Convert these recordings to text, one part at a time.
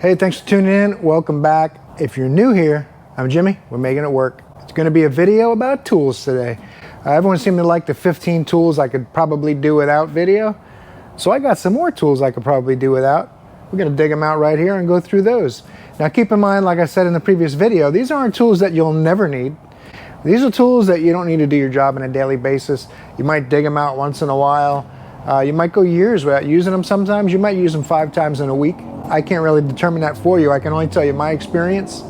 Hey, thanks for tuning in. Welcome back. If you're new here, I'm Jimmy. We're making it work. It's going to be a video about tools today. Everyone seemed to like the 15 tools I could probably do without video. So I got some more tools I could probably do without. We're going to dig them out right here and go through those. Now keep in mind, like I said in the previous video, these aren't tools that you'll never need. These are tools that you don't need to do your job on a daily basis. You might dig them out once in a while. You might go years without using them sometimes. You might use them 5 times in a week. I can't really determine that for you. I can only tell you my experience.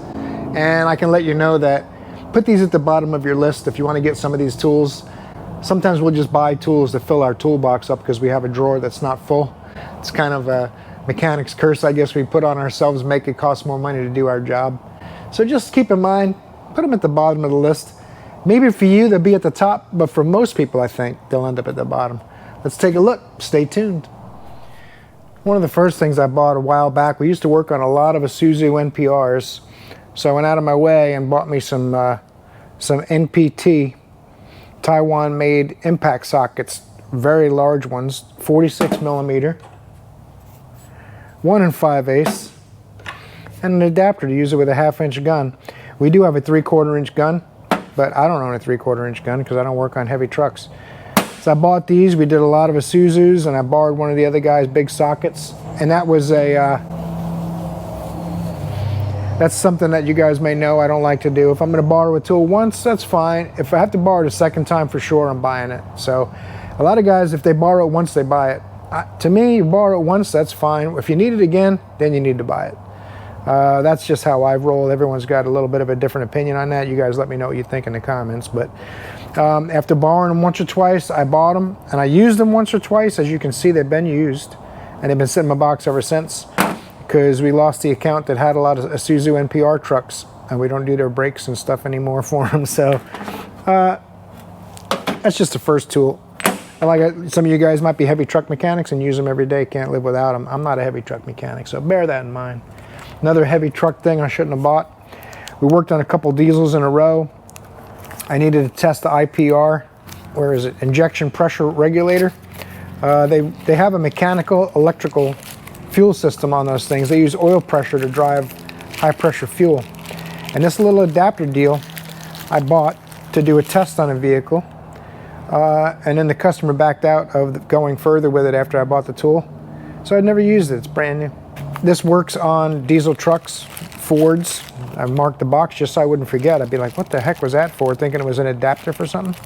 And I can let you know that put these at the bottom of your list if you want to get some of these tools. Sometimes we'll just buy tools to fill our toolbox up because we have a drawer that's not full. It's kind of a mechanic's curse, I guess, we put on ourselves, make it cost more money to do our job. So just keep in mind, put them at the bottom of the list. Maybe for you, they'll be at the top, but for most people, I think, they'll end up at the bottom. Let's take a look. Stay tuned. One of the first things I bought a while back, we used to work on a lot of Isuzu NPRs, so I went out of my way and bought me some NPT Taiwan-made impact sockets, very large ones, 46 millimeter, 1 5/8, and an adapter to use it with a 1/2-inch gun. We do have a 3/4-inch gun, but I don't own a 3/4-inch gun because I don't work on heavy trucks. So I bought these. We did a lot of Isuzus, and I borrowed one of the other guys' big sockets, and that was that's something that you guys may know I don't like to do. If I'm going to borrow a tool once, that's fine. If I have to borrow it a second time, for sure, I'm buying it. So a lot of guys, if they borrow it once, they buy it. To me, you borrow it once, that's fine. If you need it again, then you need to buy it. That's just how I roll. Everyone's got a little bit of a different opinion on that. You guys let me know what you think in the comments. But after borrowing them once or twice, I bought them, and I used them once or twice. As you can see, they've been used, and they've been sitting in my box ever since, because we lost the account that had a lot of Isuzu NPR trucks, and we don't do their brakes and stuff anymore for them. So that's just the first tool. And like some of you guys might be heavy truck mechanics and use them every day, can't live without them. I'm not a heavy truck mechanic, so bear that in mind. Another heavy truck thing I shouldn't have bought. We worked on a couple diesels in a row. I needed to test the IPR. Where is it? Injection pressure regulator. They have a mechanical electrical fuel system on those things. They use oil pressure to drive high pressure fuel. And this little adapter deal I bought to do a test on a vehicle. And then the customer backed out of going further with it after I bought the tool. So I'd never used it. It's brand new. This works on diesel trucks, Fords. I marked the box just so I wouldn't forget. I'd be like, what the heck was that for? Thinking it was an adapter for something.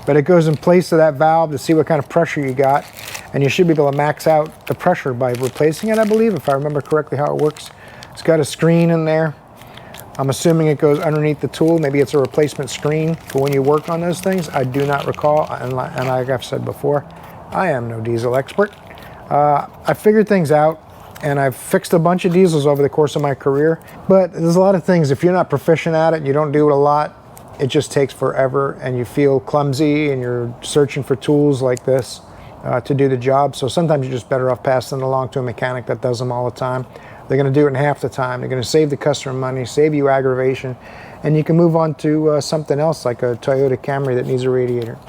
But it goes in place of that valve to see what kind of pressure you got. And you should be able to max out the pressure by replacing it, I believe, if I remember correctly how it works. It's got a screen in there. I'm assuming it goes underneath the tool. Maybe it's a replacement screen for when you work on those things. I do not recall, and like I've said before, I am no diesel expert. I figured things out, and I've fixed a bunch of diesels over the course of my career, but there's a lot of things, if you're not proficient at it, and you don't do it a lot, it just takes forever, and you feel clumsy, and you're searching for tools like this to do the job. So sometimes you're just better off passing it along to a mechanic that does them all the time. They're going to do it in half the time. They're going to save the customer money, save you aggravation, and you can move on to something else like a Toyota Camry that needs a radiator.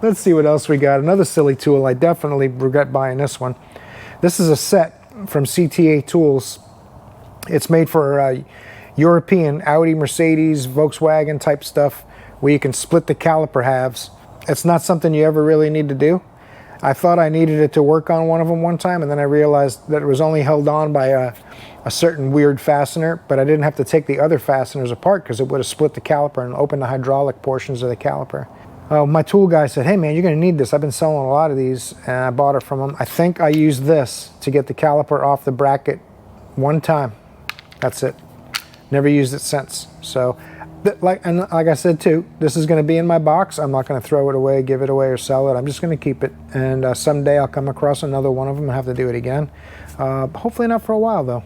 Let's see what else we got. Another silly tool. I definitely regret buying this one. This is a set from CTA Tools. It's made for European Audi, Mercedes, Volkswagen type stuff where you can split the caliper halves. It's not something you ever really need to do. I thought I needed it to work on one of them one time, and then I realized that it was only held on by a certain weird fastener, but I didn't have to take the other fasteners apart because it would have split the caliper and opened the hydraulic portions of the caliper. My tool guy said, hey man, you're going to need this. I've been selling a lot of these, and I bought it from him. I think I used this to get the caliper off the bracket one time. That's it. Never used it since. So, like I said too, this is going to be in my box. I'm not going to throw it away, give it away, or sell it. I'm just going to keep it, and someday I'll come across another one of them and have to do it again. Hopefully not for a while though.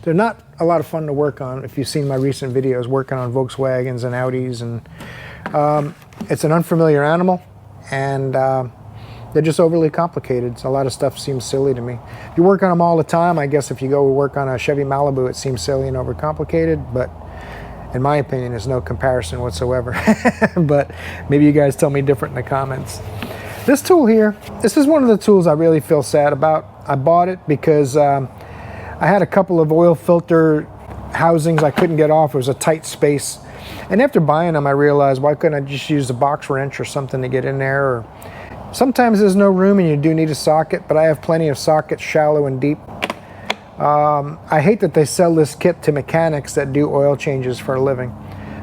They're not a lot of fun to work on. If you've seen my recent videos working on Volkswagens and Audis, and it's an unfamiliar animal, and they're just overly complicated. So a lot of stuff seems silly to me. If you work on them all the time, I guess if you go work on a Chevy Malibu, it seems silly and overcomplicated, but in my opinion, there's no comparison whatsoever. But maybe you guys tell me different in the comments. This tool here, this is one of the tools I really feel sad about. I bought it because I had a couple of oil filter housings I couldn't get off. It was a tight space. And after buying them, I realized, why couldn't I just use a box wrench or something to get in there? Or sometimes there's no room and you do need a socket, but I have plenty of sockets, shallow and deep. I hate that they sell this kit to mechanics that do oil changes for a living.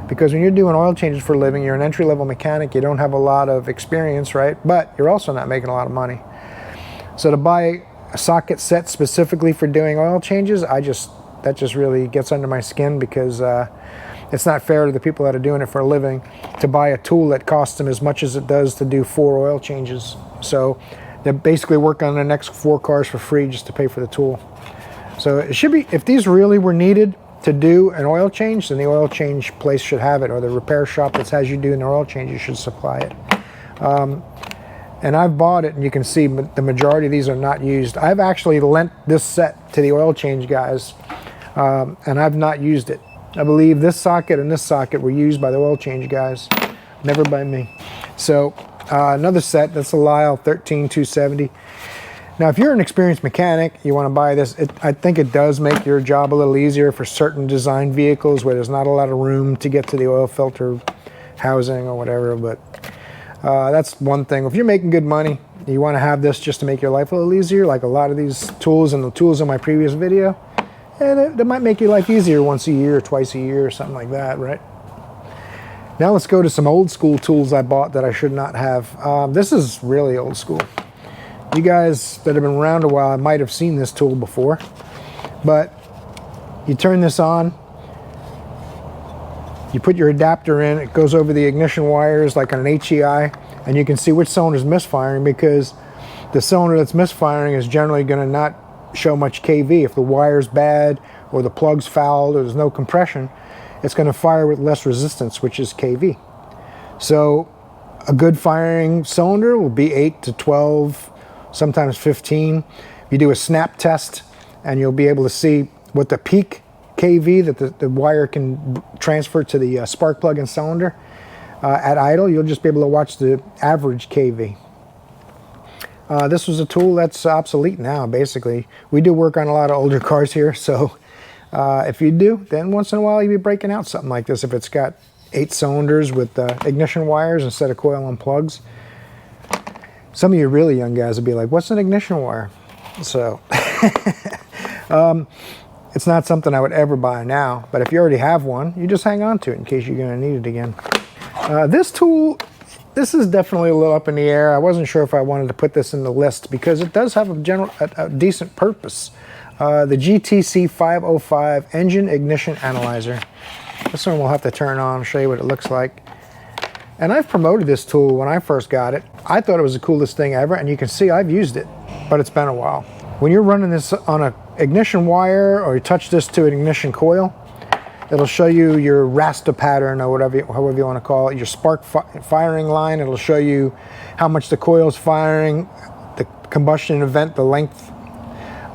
Because when you're doing oil changes for a living, you're an entry-level mechanic, you don't have a lot of experience, right? But you're also not making a lot of money. So to buy a socket set specifically for doing oil changes, that just really gets under my skin, because it's not fair to the people that are doing it for a living to buy a tool that costs them as much as it does to do 4 oil changes. So they basically work on the next 4 cars for free just to pay for the tool. So it should be, if these really were needed to do an oil change, then the oil change place should have it, or the repair shop that has you do an oil change, you should supply it. And I've bought it, and you can see the majority of these are not used. I've actually lent this set to the oil change guys, and I've not used it. I believe this socket and this socket were used by the oil change guys, never by me. So another set, that's a Lisle 13270. Now, if you're an experienced mechanic, you want to buy this, I think it does make your job a little easier for certain design vehicles where there's not a lot of room to get to the oil filter housing or whatever, but that's one thing. If you're making good money, you want to have this just to make your life a little easier, like a lot of these tools and the tools in my previous video, and that might make your life easier once a year or twice a year or something like that, right? Now let's go to some old school tools I bought that I should not have. This is really old school. You guys that have been around a while might have seen this tool before, but you turn this on, you put your adapter in, it goes over the ignition wires like on an HEI, and you can see which cylinder is misfiring, because the cylinder that's misfiring is generally going to not show much kV. If the wire's bad or the plug's fouled or there's no compression, it's going to fire with less resistance, which is kV. So a good firing cylinder will be 8 to 12, sometimes 15. You do a snap test and you'll be able to see what the peak kV that the wire can transfer to the spark plug and cylinder. At idle, you'll just be able to watch the average kV. This was a tool that's obsolete now, basically. We do work on a lot of older cars here, so if you do, then once in a while you'll be breaking out something like this. If it's got 8 cylinders with ignition wires instead of coil and plugs. Some of you really young guys will be like, what's an ignition wire? So it's not something I would ever buy now, but if you already have one, you just hang on to it in case you're going to need it again. This tool, this is definitely a little up in the air. I wasn't sure if I wanted to put this in the list because it does have a decent purpose. The GTC 505 Engine Ignition Analyzer. This one we'll have to turn on, show you what it looks like. And I've promoted this tool when I first got it. I thought it was the coolest thing ever, and you can see I've used it, but it's been a while. When you're running this on an ignition wire, or you touch this to an ignition coil, it'll show you your rasta pattern, or whatever, however you want to call it, your spark firing line. It'll show you how much the coil's firing, the combustion event, the length,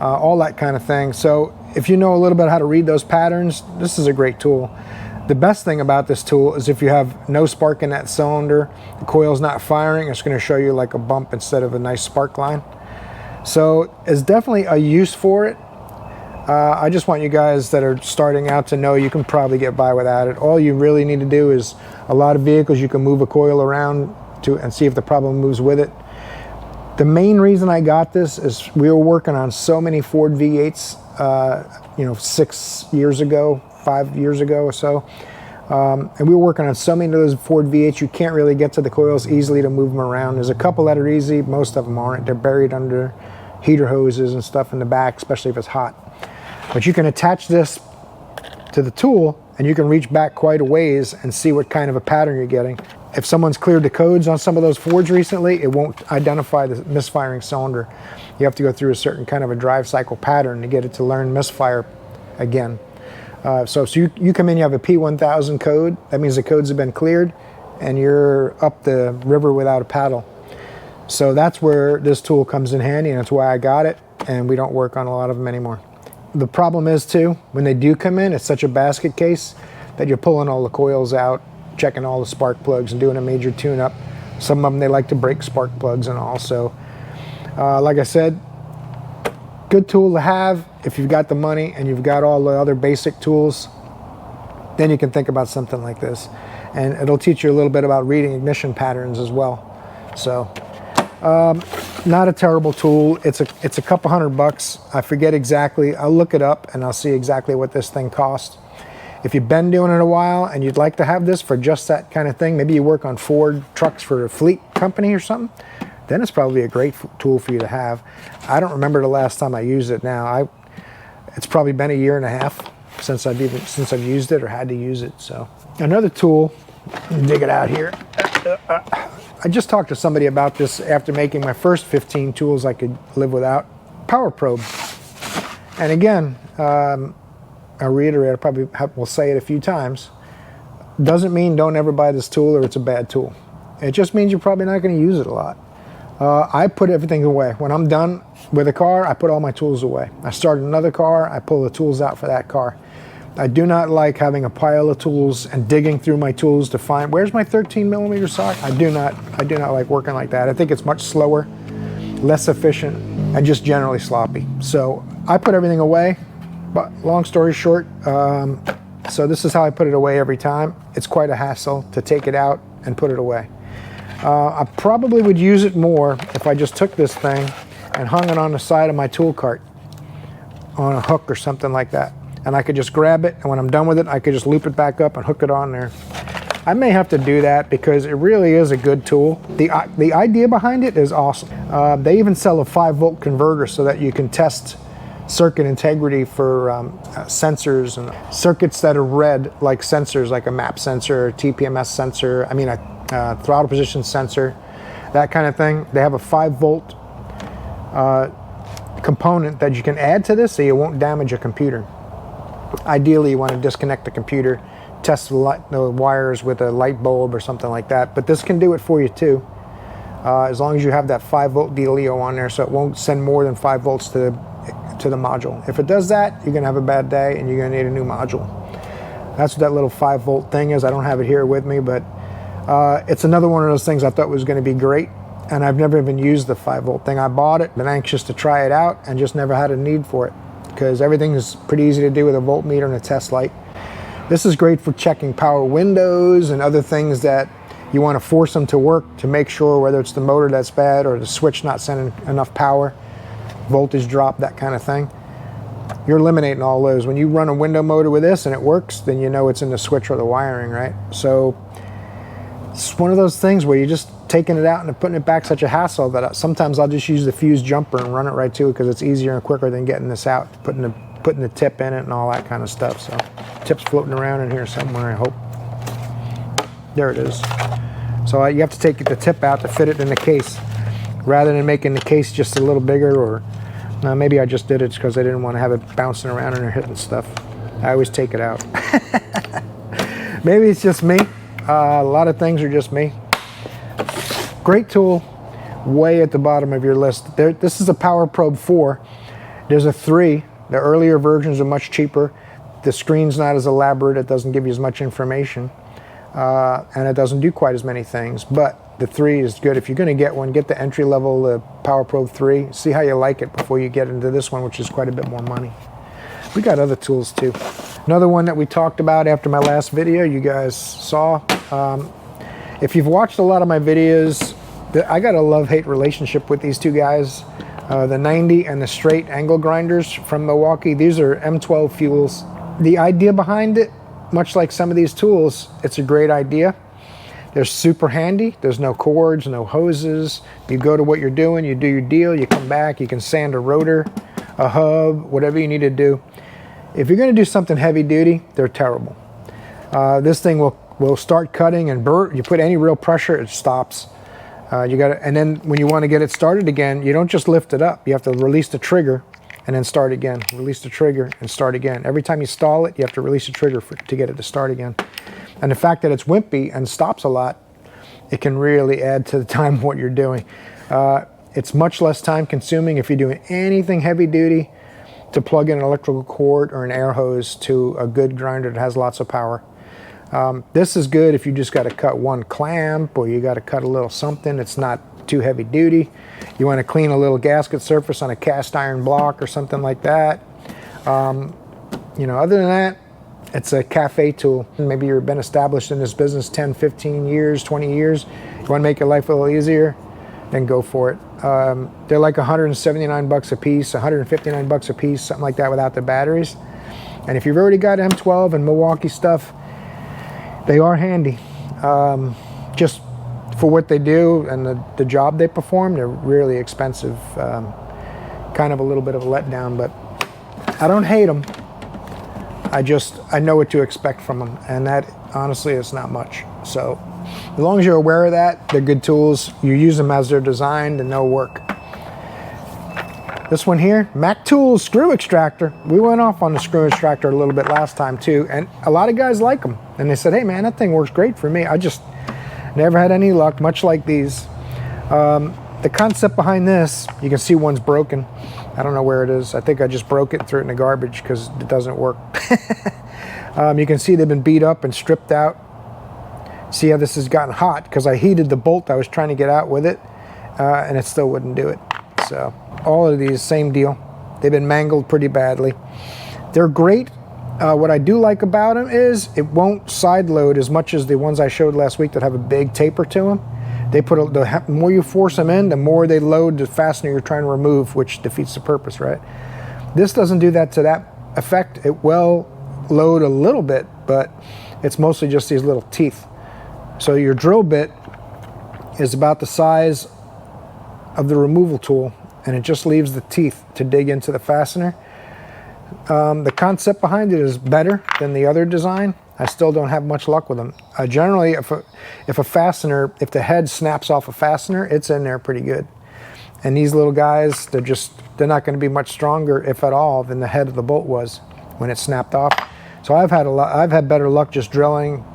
all that kind of thing. So if you know a little bit how to read those patterns, this is a great tool. The best thing about this tool is if you have no spark in that cylinder, the coil's not firing, it's going to show you like a bump instead of a nice spark line. So it's definitely a use for it. I just want you guys that are starting out to know you can probably get by without it. All you really need to do is, a lot of vehicles you can move a coil around to and see if the problem moves with it. The main reason I got this is we were working on so many Ford V8s, 6 years ago, 5 years ago or so. And we were working on so many of those Ford V8s, you can't really get to the coils easily to move them around. There's a couple that are easy, most of them aren't. They're buried under heater hoses and stuff in the back, especially if it's hot. But you can attach this to the tool and you can reach back quite a ways and see what kind of a pattern you're getting. If someone's cleared the codes on some of those Fords recently, it won't identify the misfiring cylinder. You have to go through a certain kind of a drive cycle pattern to get it to learn misfire again. So you come in, you have a P1000 code. That means the codes have been cleared and you're up the river without a paddle. So that's where this tool comes in handy, and that's why I got it, and we don't work on a lot of them anymore. The problem is too, when they do come in, it's such a basket case that you're pulling all the coils out, checking all the spark plugs and doing a major tune-up. Some of them, they like to break spark plugs and all. So like I said, good tool to have if you've got the money and you've got all the other basic tools. Then you can think about something like this, and it'll teach you a little bit about reading ignition patterns as well. So not a terrible tool. It's a couple $100. I forget exactly. I'll look it up and I'll see exactly what this thing costs. If you've been doing it a while and you'd like to have this for just that kind of thing, maybe you work on Ford trucks for a fleet company or something, then it's probably a great tool for you to have. I don't remember the last time I used it now. It's probably been a year and a half since I've used it or had to use it. So another tool, dig it out here. I just talked to somebody about this after making my first 15 tools I could live without. Power probe. And again, I'll reiterate, I probably will say it a few times. Doesn't mean don't ever buy this tool or it's a bad tool. It just means you're probably not going to use it a lot. I put everything away. When I'm done with a car, I put all my tools away. I start another car, I pull the tools out for that car. I do not like having a pile of tools and digging through my tools to find, where's my 13mm socket? I do not like working like that. I think it's much slower, less efficient, and just generally sloppy. So I put everything away, but long story short, so this is how I put it away every time. It's quite a hassle to take it out and put it away. I probably would use it more if I just took this thing and hung it on the side of my tool cart on a hook or something like that. And I could just grab it, and when I'm done with it, I could just loop it back up and hook it on there. I may have to do that because it really is a good tool. The idea behind it is awesome. They even sell a 5-volt converter so that you can test circuit integrity for sensors and circuits that are read like sensors, like a map sensor, TPMS sensor, a throttle position sensor, that kind of thing. They have a 5-volt component that you can add to this so you won't damage a computer. Ideally, you want to disconnect the computer, test the wires with a light bulb or something like that, but this can do it for you too, as long as you have that 5-volt DLEO on there so it won't send more than 5 volts to the module. If it does that, you're going to have a bad day and you're going to need a new module. That's what that little 5-volt thing is. I don't have it here with me, but it's another one of those things I thought was going to be great, and I've never even used the 5-volt thing. I bought it, been anxious to try it out, and just never had a need for it because everything is pretty easy to do with a voltmeter and a test light. This is great for checking power windows and other things that you want to force them to work to make sure whether it's the motor that's bad or the switch not sending enough power, voltage drop, that kind of thing. You're eliminating all those. When you run a window motor with this and it works, then you know it's in the switch or the wiring, right? So it's one of those things where you're just taking it out and putting it back such a hassle that sometimes I'll just use the fuse jumper and run it right to it because it's easier and quicker than getting this out, putting the tip in it and all that kind of stuff. So tip's floating around in here somewhere, I hope. There it is. So you have to take the tip out to fit it in the case rather than making the case just a little bigger, or maybe I just did it because I didn't want to have it bouncing around and hitting stuff. I always take it out. Maybe it's just me. A lot of things are just me. Great tool, way at the bottom of your list. This is a Power Probe 4. There's a 3. The earlier versions are much cheaper. The screen's not as elaborate. It doesn't give you as much information. And it doesn't do quite as many things. But the 3 is good. If you're going to get one, get the entry level Power Probe 3. See how you like it before you get into this one, which is quite a bit more money. We got other tools too. Another one that we talked about after my last video, you guys saw. If you've watched a lot of my videos, I got a love-hate relationship with these two guys. The 90 and the straight angle grinders from Milwaukee. These are M12 fuels. The idea behind it, much like some of these tools, it's a great idea. They're super handy. There's no cords, no hoses. You go to what you're doing, you do your deal, you come back, you can sand a rotor, a hub, whatever you need to do. If you're going to do something heavy duty, they're terrible. This thing will start cutting and burn. You put any real pressure, it stops. And then when you want to get it started again, you don't just lift it up. You have to release the trigger and then start again. Release the trigger and start again. Every time you stall it, you have to release the trigger to get it to start again. And the fact that it's wimpy and stops a lot, it can really add to the time of what you're doing. It's much less time consuming if you're doing anything heavy duty to plug in an electrical cord or an air hose to a good grinder that has lots of power. This is good if you just got to cut one clamp or you got to cut a little something. It's not too heavy duty. You want to clean a little gasket surface on a cast iron block or something like that. You know, other than that, it's a cafe tool. Maybe you've been established in this business 10, 15 years, 20 years. You want to make your life a little easier, then go for it. They're like 179 bucks a piece, 159 bucks a piece, something like that without the batteries. And if you've already got M12 and Milwaukee stuff, they are handy. Just for what they do and the job they perform, they're really expensive. Kind of a little bit of a letdown, but I don't hate them. I know what to expect from them, and that honestly is not much. So as long as you're aware of that, they're good tools. You use them as they're designed and they'll work. This one here, Mac Tools Screw Extractor. We went off on the screw extractor a little bit last time too, and a lot of guys like them. And they said, hey man, that thing works great for me. I just never had any luck, much like these. The concept behind this, you can see one's broken. I don't know where it is. I think I just broke it, threw it in the garbage because it doesn't work. You can see they've been beat up and stripped out. See how this has gotten hot because I heated the bolt I was trying to get out with it, and it still wouldn't do it. So all of these, same deal. They've been mangled pretty badly. They're great. What I do like about them is it won't side load as much as the ones I showed last week that have a big taper to them. They put the more you force them in, the more they load the fastener you're trying to remove, which defeats the purpose, right? This doesn't do that to that effect. It will load a little bit, but it's mostly just these little teeth. So your drill bit is about the size of the removal tool, and it just leaves the teeth to dig into the fastener. The concept behind it is better than the other design. I still don't have much luck with them. Generally, if the head snaps off a fastener, it's in there pretty good. And these little guys, they're not going to be much stronger, if at all, than the head of the bolt was when it snapped off. So I've had better luck just drilling,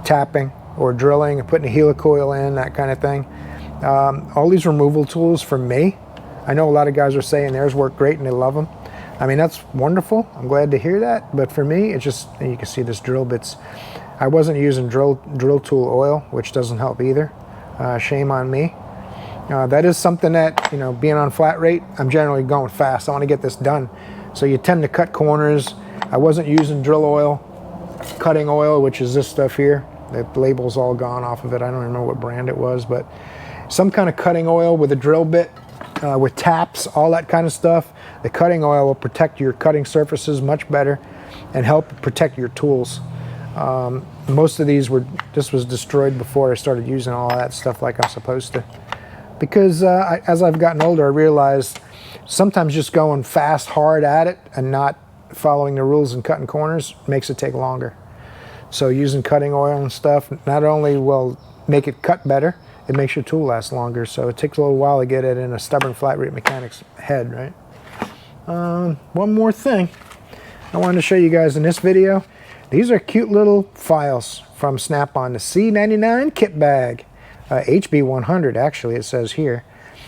tapping, or drilling and putting a helicoil in, that kind of thing. All these removal tools for me, I know a lot of guys are saying theirs work great and they love them. I mean, that's wonderful. I'm glad to hear that. But for me, it's just, you can see this drill bits. I wasn't using drill tool oil, which doesn't help either. Shame on me. That is something that, you know, being on flat rate, I'm generally going fast. I want to get this done. So you tend to cut corners. I wasn't using drill oil, cutting oil, which is this stuff here. The label's all gone off of it. I don't remember what brand it was, but some kind of cutting oil with a drill bit, with taps, all that kind of stuff. The cutting oil will protect your cutting surfaces much better and help protect your tools. Most of these this was destroyed before I started using all that stuff like I'm supposed to. Because as I've gotten older, I realized sometimes just going fast, hard at it and not following the rules and cutting corners makes it take longer. So using cutting oil and stuff not only will make it cut better, it makes your tool last longer. So it takes a little while to get it in a stubborn flat rate mechanic's head, right? One more thing I wanted to show you guys in this video. These are cute little files from SnapOn, the C99 kit bag. HB100 actually it says here.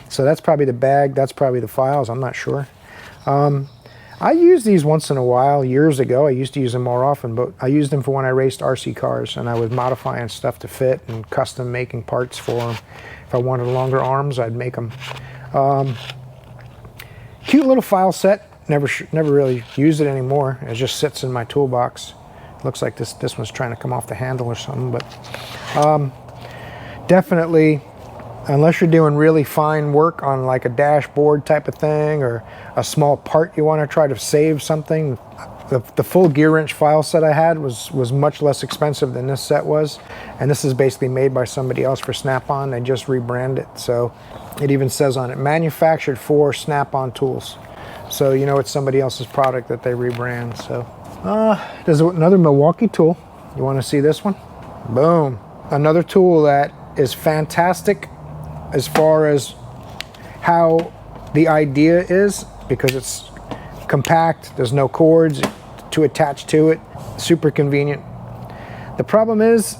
So that's probably the bag, that's probably the files, I'm not sure. I use these once in a while. Years ago I used to use them more often, but I used them for when I raced RC cars and I was modifying stuff to fit and custom making parts for them. If I wanted longer arms, I'd make them. Cute little file set. Never really use it anymore. It just sits in my toolbox. Looks like this one's trying to come off the handle or something, but definitely, unless you're doing really fine work on like a dashboard type of thing or a small part you want to try to save something, the full gear wrench file set I had was much less expensive than this set was. And this is basically made by somebody else for SnapOn. They just rebranded it. So it even says on it, manufactured for SnapOn tools. So you know it's somebody else's product that they rebrand. So there's another Milwaukee tool. You want to see this one? Boom. Another tool that is fantastic as far as how the idea is, because it's compact, there's no cords to attach to it, super convenient. The problem is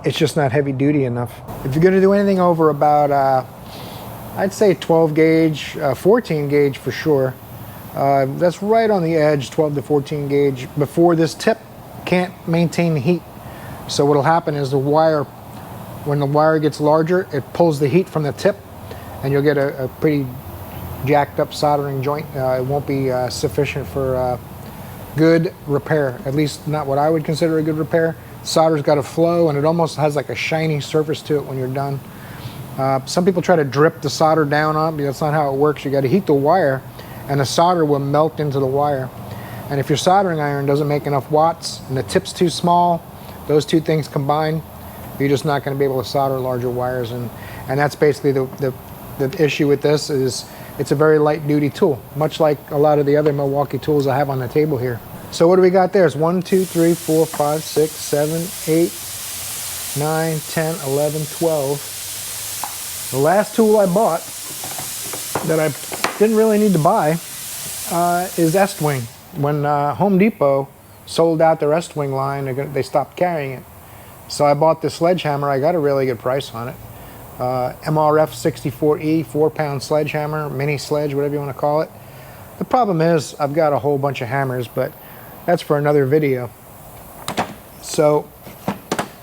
it's just not heavy duty enough. If you're going to do anything over about I'd say 12 gauge, 14 gauge for sure, that's right on the edge, 12 to 14 gauge, before this tip can't maintain the heat. So what'll happen is the wire, when the wire gets larger, it pulls the heat from the tip and you'll get a pretty jacked up soldering joint. It won't be sufficient for good repair, at least not what I would consider a good repair. Solder's got a flow, and it almost has like a shiny surface to it when you're done. Some people try to drip the solder down on it, but that's not how it works. You got to heat the wire, and the solder will melt into the wire. And if your soldering iron doesn't make enough watts and the tip's too small, those two things combined, you're just not going to be able to solder larger wires. And that's basically the issue with this. Is it's a very light duty tool, much like a lot of the other Milwaukee tools I have on the table here. So what do we got there? It's 1, 2, 3, 4, 5, 6, 7, 8, 9, 10, 11, 12. The last tool I bought that I didn't really need to buy is Estwing. When Home Depot sold out their Estwing line, they stopped carrying it. So I bought this sledgehammer. I got a really good price on it. MRF 64E, 4-pound sledgehammer, mini sledge, whatever you want to call it. The problem is I've got a whole bunch of hammers, but that's for another video. So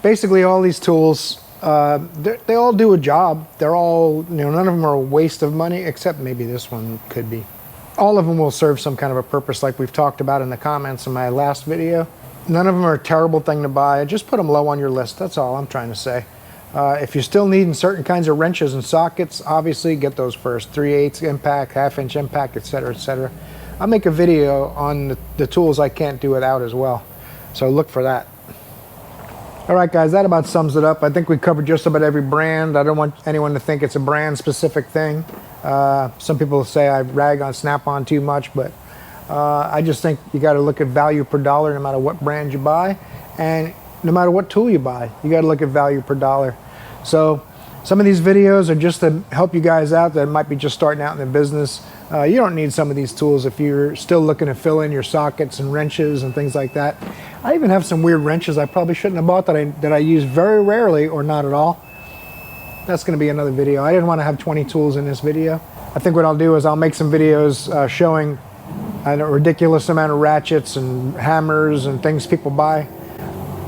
basically all these tools, they all do a job. They're all, none of them are a waste of money, except maybe this one could be. All of them will serve some kind of a purpose, like we've talked about in the comments in my last video. None of them are a terrible thing to buy. Just put them low on your list. That's all I'm trying to say. If you're still needing certain kinds of wrenches and sockets, obviously get those first. 3/8 impact, 1/2-inch impact, etc., etc. I'll make a video on the tools I can't do without as well. So look for that. All right, guys, that about sums it up. I think we covered just about every brand. I don't want anyone to think it's a brand-specific thing. Some people say I rag on SnapOn too much, but I just think you got to look at value per dollar no matter what brand you buy, and no matter what tool you buy, you got to look at value per dollar. So some of these videos are just to help you guys out that might be just starting out in the business. You don't need some of these tools if you're still looking to fill in your sockets and wrenches and things like that. I even have some weird wrenches I probably shouldn't have bought that I use very rarely or not at all. That's going to be another video. I didn't want to have 20 tools in this video. I think what I'll do is I'll make some videos showing a ridiculous amount of ratchets and hammers and things people buy.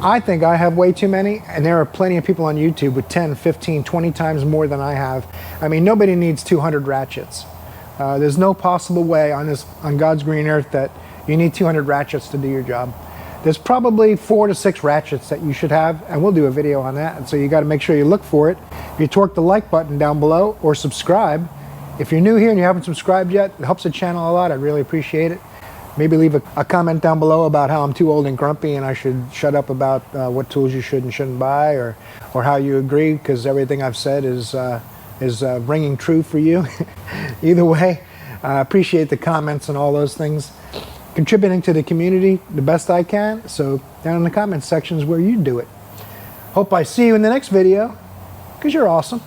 I think I have way too many, and there are plenty of people on YouTube with 10, 15, 20 times more than I have. I mean, nobody needs 200 ratchets. There's no possible way on God's green earth that you need 200 ratchets to do your job. There's probably 4 to 6 ratchets that you should have, and we'll do a video on that. And so you got to make sure you look for it. You torque the like button down below or subscribe. If you're new here and you haven't subscribed yet, it helps the channel a lot. I'd really appreciate it. Maybe leave a comment down below about how I'm too old and grumpy and I should shut up about what tools you should and shouldn't buy, or how you agree, because everything I've said is ringing true for you. Either way, I appreciate the comments and all those things. Contributing to the community the best I can, so down in the comments section is where you do it. Hope I see you in the next video, because you're awesome.